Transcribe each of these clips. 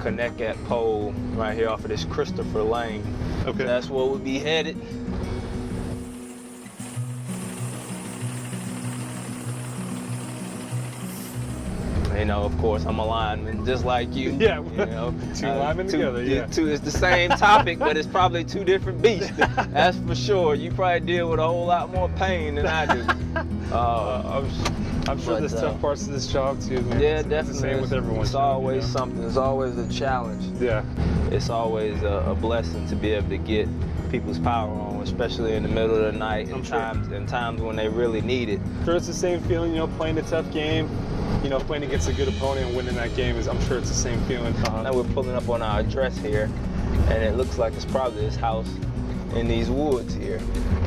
connect at pole right here off of this Christopher Lane. Okay. So that's where we'll be headed. You know, of course, I'm a lineman, just like you. Yeah, you know, two linemen together, yeah. It's the same topic, but it's probably two different beasts. That's for sure. You probably deal with a whole lot more pain than I do. I'm sure there's tough parts of this job too, man. Yeah, it's definitely. the same with everyone's It's job, always something. It's always a challenge. Yeah. It's always a blessing to be able to get people's power on, especially in the middle of the night and times when they really need it. Sure, it's the same feeling, you know, playing a tough game. You know, playing against a good opponent and winning that game I'm sure it's the same feeling. Now we're pulling up on our address here, and it looks like it's probably this house in these woods here.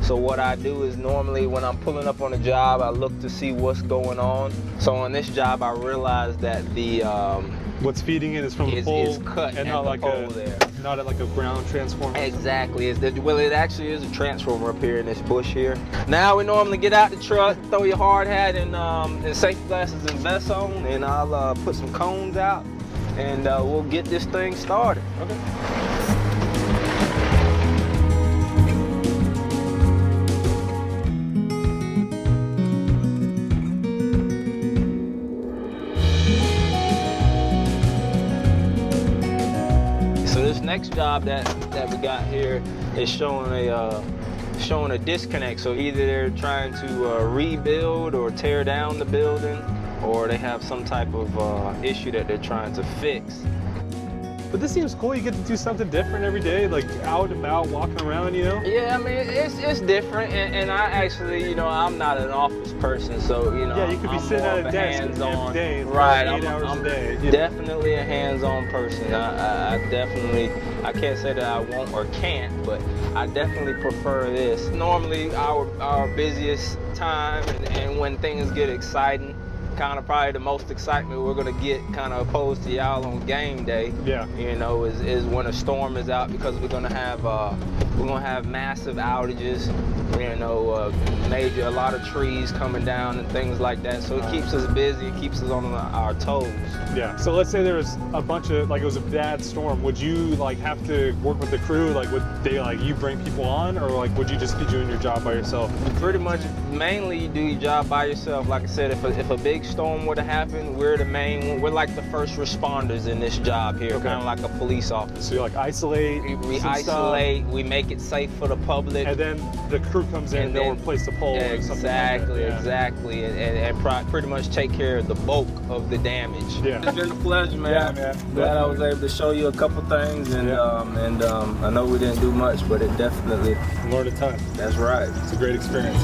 So what I do is normally when I'm pulling up on a job, I look to see what's going on. So on this job, I realized that the what's feeding it is from the pole, is cut and not like not at like a ground transformer. Exactly. Well, it actually is a transformer up here in this bush here. Now we normally get out the truck, throw your hard hat and safety glasses and vest on, and I'll put some cones out, and we'll get this thing started. Okay. This next job that we got here is showing a disconnect. So either they're trying to rebuild or tear down the building, or they have some type of issue that they're trying to fix. But this seems cool. You get to do something different every day, like out and about, walking around, you know? Yeah, I mean, it's different, and I actually, you know, I'm not an office person, so, you know, yeah, you could be sitting at a desk every day, right? 8 hours a day. I'm definitely a hands-on person. I definitely, I can't say that I won't or can't, but I definitely prefer this. Normally, our busiest time and when things get exciting, kind of probably the most excitement we're gonna get kind of opposed to y'all on game day. Yeah. You know, is when a storm is out, because we're gonna have massive outages. You know, a lot of trees coming down and things like that. So it keeps us busy. It keeps us on our toes. Yeah. So let's say there was a bunch of, like, it was a bad storm. Would you like have to work with the crew? Like, would they like you bring people on, or like would you just be doing your job by yourself? Pretty much, mainly you do your job by yourself. Like I said, if a big storm were to happen, we're like the first responders in this job here, kind of like a police officer. So you like isolate. We isolate. We make it safe for the public. And then the crew comes in and they'll replace the pole. Exactly, exactly, and pretty much take care of the bulk of the damage. Yeah. It's been a pleasure, man. Yeah, man. Glad I was able to show you a couple things, and I know we didn't do much, but it definitely learned a ton. That's right. It's a great experience.